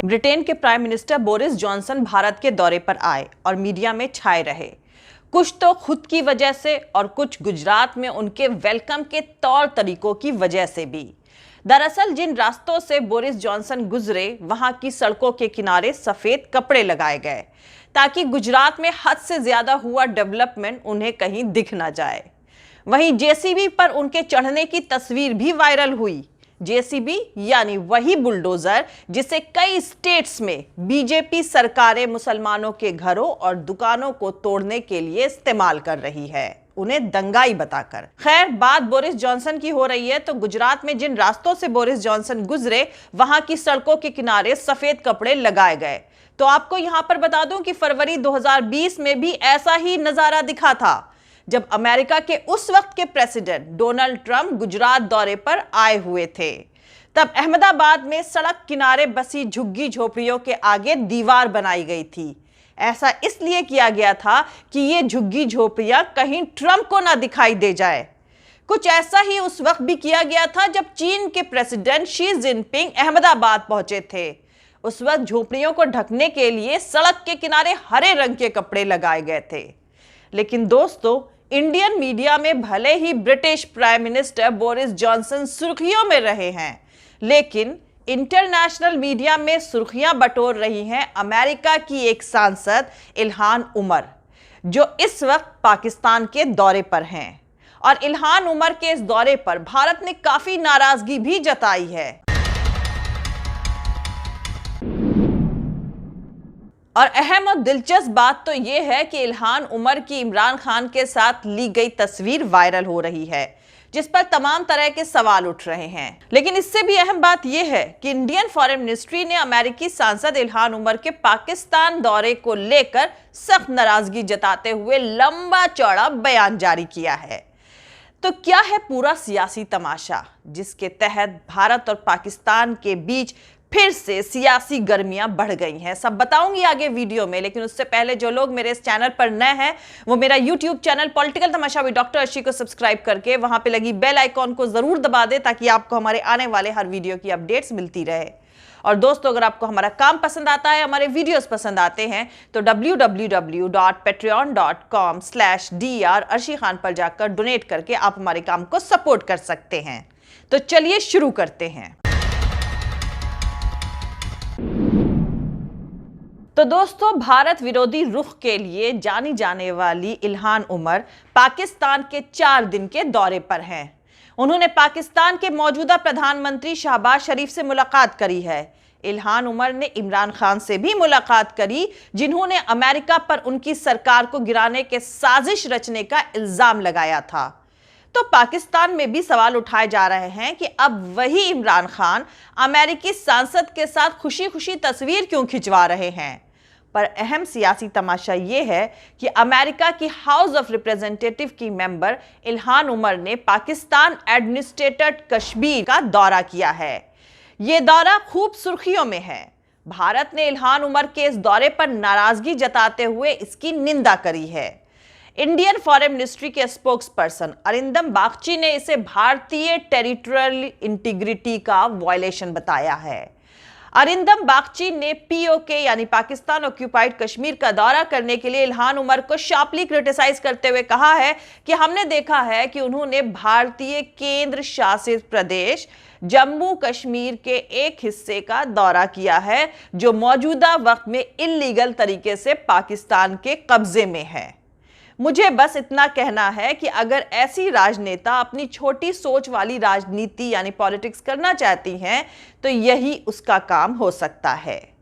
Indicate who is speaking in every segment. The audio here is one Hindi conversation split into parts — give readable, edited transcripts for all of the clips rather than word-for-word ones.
Speaker 1: ब्रिटेन के prime minister Boris Johnson Bharat के दौरे पर आए और मीडिया में छाए रहे। कुछ तो खुद की वजह से और कुछ गुजरात में उनके वेलकम के तौर तरीकों की वजह से भी। दरअसल जिन रास्तों से बोरिस जॉनसन गुजरे वहां की सड़कों के किनारे सफेद कपड़े लगाए गए ताकि गुजरात में हद से ज्यादा हुआ डेवलपमेंट उन्हें कहीं दिख ना जाए। वहीं जेसीबी पर उनके चढ़ने की तस्वीर भी वायरल हुई। जेसीबी यानी वही बुलडोजर जिसे कई स्टेट्स में बीजेपी सरकारें मुसलमानों के घरों और दुकानों को तोड़ने के लिए इस्तेमाल कर रही है, उन्हें दंगाई बताकर। खैर, बात बोरिस जॉनसन की हो रही है तो गुजरात में जिन रास्तों से बोरिस जॉनसन गुजरे वहां की सड़कों के किनारे सफेद कपड़े लगाए गए। तो आपको यहां पर बता दूं कि फरवरी 2020 में भी ऐसा ही नजारा दिखा था जब अमेरिका के उस वक्त के प्रेसिडेंट डोनाल्ड ट्रंप गुजरात दौरे पर आए हुए थे। तब अहमदाबाद में सड़क किनारे बसी झुग्गी झोपड़ियों के आगे दीवार बनाई गई थी। ऐसा इसलिए किया गया था कि ये झुग्गी झोपड़ियां कहीं ट्रंप को ना दिखाई दे जाए। कुछ ऐसा ही उस वक्त भी किया गया था जब चीन के प्रेसिडेंट शी जिनपिंग अहमदाबाद पहुंचे थे। उस वक्त झोपड़ियों को ढकने के लिए सड़क के किनारे हरे रंग के कपड़े लगाए गए थे। लेकिन दोस्तों, इंडियन मीडिया में भले ही British prime minister Boris Johnson सुर्खियों में रहे हैं, लेकिन इंटरनेशनल मीडिया में सुर्खियां बटोर रही हैं अमेरिका की एक सांसद इल्हान उमर, जो इस वक्त पाकिस्तान के दौरे पर हैं। और इल्हान उमर के इस दौरे पर भारत ने काफी नाराजगी भी जताई है। और अहम और दिलचस्प बात तो यह है कि इल्हान उमर की इमरान खान के साथ ली गई तस्वीर वायरल हो रही है, जिस पर तमाम तरह के सवाल उठ रहे हैं। लेकिन इससे भी अहम बात यह है कि इंडियन फॉरेन मिनिस्ट्री ने अमेरिकी सांसद इल्हान उमर के पाकिस्तान दौरे को लेकर सख्त नाराजगी जताते हुए लंबा चौड़ा बयान जारी किया है। तो क्या है पूरा सियासी तमाशा जिसके तहत भारत और पाकिस्तान के बीच फिर से सियासी गर्मियां बढ़ गई हैं? सब बताऊंगी आगे वीडियो में, लेकिन उससे पहले जो लोग मेरे इस चैनल पर नए हैं वो मेरा YouTube channel political Tamasha with doctor Arshi को सब्सक्राइब करके वहां पे लगी बेल आइकॉन को जरूर दबा दे ताकि आपको हमारे आने वाले हर वीडियो की अपडेट्स मिलती रहे। और दोस्तों, अगर आपको हमारा काम पसंद आता है, हमारे वीडियोस पसंद आते हैं तो www.patreon.com/dr अर्शी खान पर जाकर डोनेट करके आप हमारे काम को सपोर्ट कर सकते हैं। तो चलिए शुरू करते हैं। तो दोस्तों, भारत विरोधी रुख के लिए जानी जाने वाली इल्हान उमर पाकिस्तान के 4 दिन के दौरे पर हैं। उन्होंने पाकिस्तान के मौजूदा प्रधानमंत्री शहबाज शरीफ से मुलाकात करी है। इल्हान उमर ने इमरान खान से भी मुलाकात करी, जिन्होंने अमेरिका पर उनकी सरकार को गिराने के साजिश रचने का इल्जाम लगाया था। तो पाकिस्तान में भी सवाल उठाए जा रहे हैं कि अब वही इमरान खान अमेरिकी सांसद के साथ खुशी खुशी तस्वीर क्यों खिंचवा रहे हैं। पर अहम सियासी तमाशा यह है कि अमेरिका की हाउस ऑफ रिप्रेजेंटेटिव की मेंबर इल्हान उमर ने पाकिस्तान एडमिनिस्ट्रेटेड कश्मीर का दौरा किया है। यह दौरा खूब सुर्खियों में है। भारत ने इल्हान उमर के इस दौरे पर नाराजगी जताते हुए इसकी निंदा करी है। इंडियन फॉरेन मिनिस्ट्री के स्पोक्स पर्सन अरिंदम बागची ने इसे भारतीय टेरिटोरियल इंटीग्रिटी का वायलेशन बताया है। अरिंदम बागची ने पीओके यानी पाकिस्तान ऑक्यूपाइड कश्मीर का दौरा करने के लिए इल्हान उमर को शार्पली क्रिटिसाइज करते हुए कहा है कि हमने देखा है कि उन्होंने भारतीय केंद्र शासित प्रदेश जम्मू कश्मीर के एक हिस्से का दौरा किया है जो मौजूदा वक्त में इल्लीगल तरीके से पाकिस्तान के कब्जे में है। मुझे बस इतना कहना है कि अगर ऐसी राजनेता अपनी छोटी सोच वाली राजनीति यानी पॉलिटिक्स करना चाहती हैं तो यही उसका काम हो सकता है।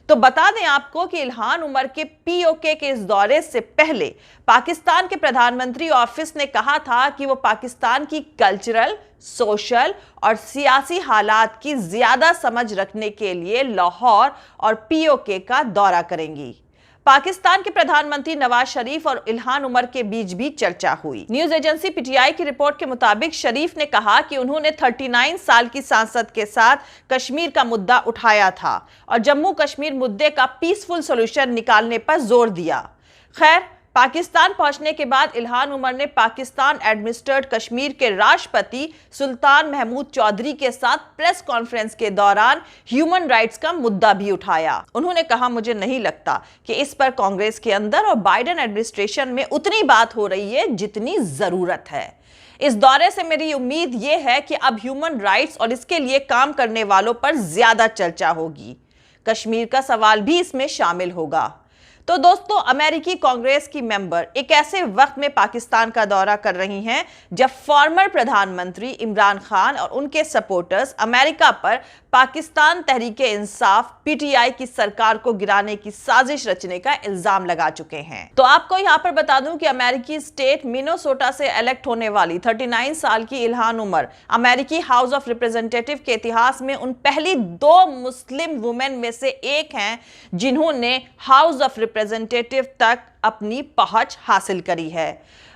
Speaker 1: तो बता दें आपको कि इल्हान उमर के पीओके के इस दौरे से पहले पाकिस्तान के प्रधानमंत्री ऑफिस ने कहा था कि वो पाकिस्तान की कल्चरल, सोशल और सियासी हालात की ज्यादा समझ रखने के लिए लाहौर और पीओके का दौरा करेंगी। पाकिस्तान के प्रधानमंत्री नवाज शरीफ और इल्हान उमर के बीच भी चर्चा हुई। न्यूज एजेंसी पीटीआई की रिपोर्ट के मुताबिक शरीफ ने कहा कि उन्होंने 39 साल की सांसद के साथ कश्मीर का मुद्दा उठाया था और जम्मू कश्मीर मुद्दे का पीसफुल सॉल्यूशन निकालने पर जोर दिया। खैर, पाकिस्तान पहुंचने के बाद इल्हान उमर ने पाकिस्तान एडमिनिस्ट्रेटेड कश्मीर के राष्ट्रपति सुल्तान महमूद चौधरी के साथ प्रेस कॉन्फ्रेंस के दौरान ह्यूमन राइट्स का मुद्दा भी उठाया। उन्होंने कहा, मुझे नहीं लगता कि इस पर कांग्रेस के अंदर और बाइडेन एडमिनिस्ट्रेशन में उतनी बात हो रही है जितनी जरूरत है। इस दौरे से मेरी उम्मीद यह है कि अब ह्यूमन राइट्स और इसके लिए काम करने वालों पर ज्यादा चर्चा होगी। कश्मीर का सवाल भी इसमें शामिल होगा। तो दोस्तों, अमेरिकी कांग्रेस की मेंबर एक ऐसे वक्त में पाकिस्तान का दौरा कर रही हैं जब फॉर्मर प्रधानमंत्री इमरान खान और उनके सपोर्टर्स अमेरिका पर पाकिस्तान तहरीके इंसाफ पीटीआई की सरकार को गिराने की साजिश रचने का इल्जाम लगा चुके हैं। तो आपको यहां पर बता दूं कि अमेरिकी स्टेट मिनेसोटा से इलेक्ट होने वाली 39 साल की इल्हान उमर अमेरिकी हाउस ऑफ रिप्रेजेंटेटिव के इतिहास में उन पहली 2 मुस्लिम वुमेन में से एक हैं जिन्होंने हाउस ऑफ रिप्रेजेंटेटिव तक अपनी पहुंच हासिल करी है।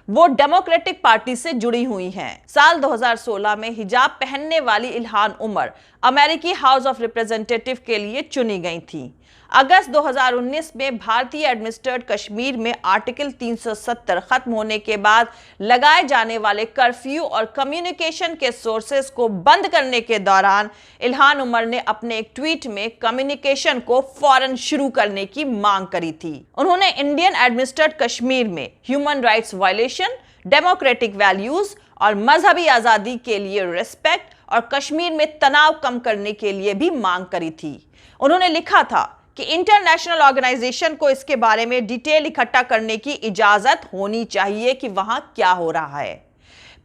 Speaker 1: वो डेमोक्रेटिक पार्टी से जुड़ी हुई हैं। साल 2016 में हिजाब पहनने वाली इल्हान उमर अमेरिकी हाउस ऑफ रिप्रेजेंटेटिव के लिए चुनी गई थी। अगस्त 2019 में भारतीय एडमिनिस्ट्रेटेड कश्मीर में आर्टिकल 370 खत्म होने के बाद लगाए जाने वाले कर्फ्यू और कम्युनिकेशन के सोर्सेस को बंद करने के दौरान इल्हान उमर ने अपने एक ट्वीट में कम्युनिकेशन को फौरन शुरू करने की मांग करी थी। उन्होंने इंडियन एडमिनिस्ट्रेटेड कश्मीर में human rights violation, democratic values और मजहबी आजादी के लिए रिस्पेक्ट और कश्मीर में तनाव कम करने के लिए भी मांग करी थी। उन्होंने लिखा था कि इंटरनेशनल ऑर्गेनाइजेशन को इसके बारे में डिटेल इकट्ठा करने की इजाजत होनी चाहिए कि वहां क्या हो रहा है।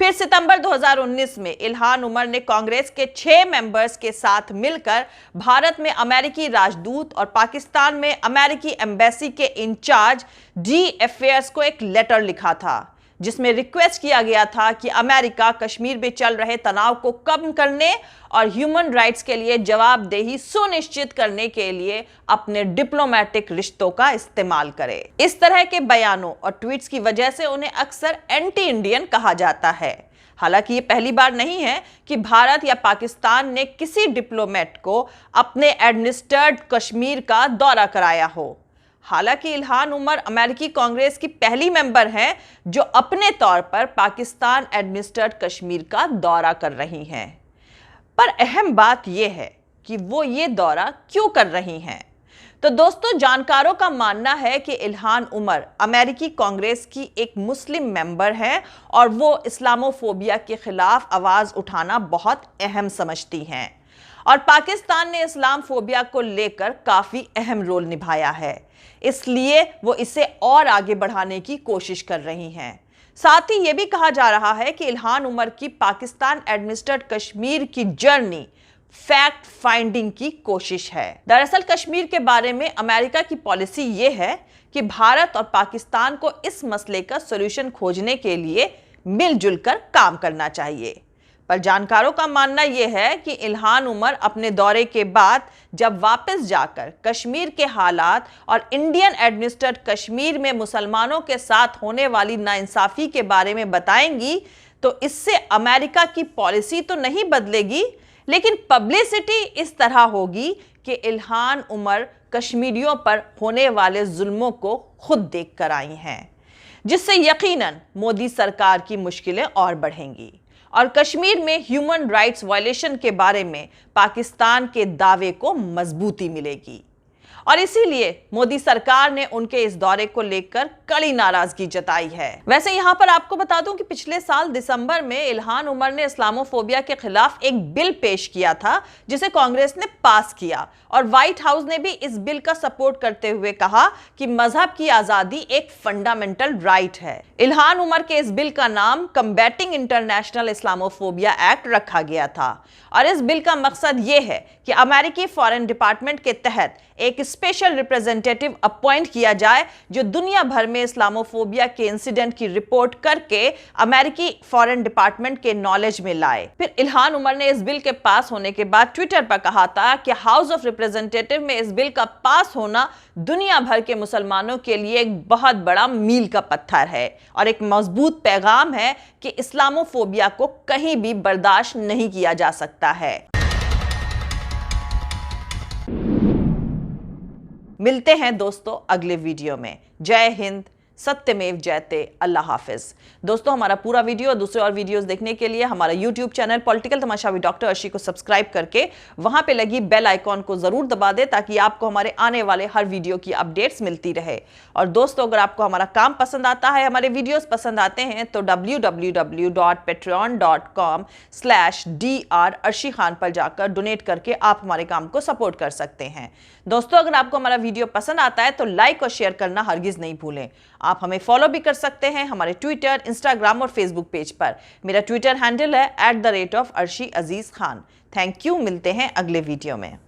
Speaker 1: फिर सितंबर 2019 में इल्हान उमर ने कांग्रेस के 6 मेंबर्स के साथ मिलकर भारत में अमेरिकी राजदूत और पाकिस्तान में अमेरिकी एम्बेसी के इंचार्ज डी अफेयर्स को एक लेटर लिखा था जिसमें रिक्वेस्ट किया गया था कि अमेरिका कश्मीर में चल रहे तनाव को कम करने और ह्यूमन राइट्स के लिए जवाबदेही सुनिश्चित करने के लिए अपने डिप्लोमेटिक रिश्तों का इस्तेमाल करे। इस तरह के बयानों और ट्वीट्स की वजह से उन्हें अक्सर एंटी इंडियन कहा जाता है। हालांकि ये पहली बार नहीं है कि भारत या पाकिस्तान ने किसी डिप्लोमेट को अपने एडमिनिस्ट्रेटेड कश्मीर का दौरा कराया हो। हालांकि इल्हान उमर अमेरिकी कांग्रेस की पहली मेंबर हैं जो अपने तौर पर पाकिस्तान एडमिनिस्ट्रेटेड कश्मीर का दौरा कर रही हैं। पर अहम बात यह है कि वो ये दौरा क्यों कर रही हैं। तो दोस्तों, जानकारों का मानना है कि इल्हान उमर अमेरिकी कांग्रेस की एक मुस्लिम मेंबर हैं और वो इस्लामोफोबिया के खिलाफ आवाज उठाना बहुत अहम समझती हैं और पाकिस्तान ने इस्लाम फोबिया को लेकर काफी अहम रोल निभाया है, इसलिए वो इसे और आगे बढ़ाने की कोशिश कर रही हैं। साथ ही यह भी कहा जा रहा है कि इल्हान उमर की पाकिस्तान एडमिनिस्ट्रेटेड कश्मीर की जर्नी फैक्ट फाइंडिंग की कोशिश है। दरअसल कश्मीर के बारे में अमेरिका की पॉलिसी यह है कि भारत और पाकिस्तान को इस मसले का सॉल्यूशन खोजने के लिए मिलजुल कर काम करना चाहिए। पर जानकारों का मानना यह है कि इल्हान उमर अपने दौरे के बाद जब वापस जाकर कश्मीर के हालात और इंडियन एडमिनिस्ट्रेटेड कश्मीर में मुसलमानों के साथ होने वाली नाइंसाफी के बारे में बताएंगी तो इससे अमेरिका की पॉलिसी तो नहीं बदलेगी, लेकिन पब्लिसिटी इस तरह होगी कि इल्हान उमर कश्मीरियों पर होने वाले जुल्मों को खुद देख कर आई हैं, जिससे यकीनन मोदी सरकार की मुश्किलें और बढ़ेंगी और कश्मीर में ह्यूमन राइट्स वायलेशन के बारे में पाकिस्तान के दावे को मजबूती मिलेगी। और इसीलिए मोदी सरकार ने उनके इस दौरे को लेकर कड़ी नाराजगी जताई है। वैसे यहां पर आपको बता दूं कि पिछले साल दिसंबर में इल्हान उमर ने इस्लामोफोबिया के खिलाफ एक बिल पेश किया था जिसे कांग्रेस ने पास किया और व्हाइट हाउस ने भी इस बिल का सपोर्ट करते हुए कहा कि मजहब की आजादी एक फंडामेंटल राइट है। इल्हान उमर के इस बिल का नाम कम्बैटिंग इंटरनेशनल इस्लामोफोबिया एक्ट रखा गया था और इस बिल का मकसद यह है कि अमेरिकी फॉरेन डिपार्टमेंट के तहत एक स्पेशल रिप्रेजेंटेटिव अपॉइंट किया जाए जो दुनिया भर में इस्लामोफोबिया के इंसिडेंट की रिपोर्ट करके अमेरिकी फॉरेन डिपार्टमेंट के नॉलेज में लाए। फिर इल्हान उमर ने इस बिल के पास होने के बाद ट्विटर पर कहा था कि हाउस ऑफ रिप्रेजेंटेटिव में इस बिल का पास होना दुनिया भर के मुसलमानों के लिए एक बहुत बड़ा मील का पत्थर है और एक मजबूत पैगाम है कि इस्लामोफोबिया को कहीं भी बर्दाश्त नहीं किया जा सकता है। मिलते हैं दोस्तों अगले वीडियो में। जय हिंद, सत्यमेव जयते। अल्लाह हाफिज। दोस्तों, हमारा पूरा वीडियो और दूसरे और वीडियोस देखने के लिए हमारा YouTube channel political Tamasha with doctor Arshi को सब्सक्राइब करके वहां पे लगी बेल आइकॉन को जरूर दबा दे, ताकि आपको हमारे आने वाले हर वीडियो की अपडेट्स मिलती रहे। और दोस्तों, अगर आपको हमारा काम पसंद आता है, हमारे वीडियोस पसंद आते हैं, तो www.patreon.com/dr अर्शी खान पर जाकर डोनेट करके आप हमारे काम को सपोर्ट कर सकते हैं। दोस्तों, अगर आपको हमारा वीडियो पसंद आता है तो लाइक और शेयर करना हरगिज नहीं भूलें। आप हमें फॉलो भी कर सकते हैं हमारे ट्विटर, इंस्टाग्राम और फेसबुक पेज पर। मेरा ट्विटर हैंडल है @arshi_aziz khan। Thank you. मिलते हैं अगले वीडियो में।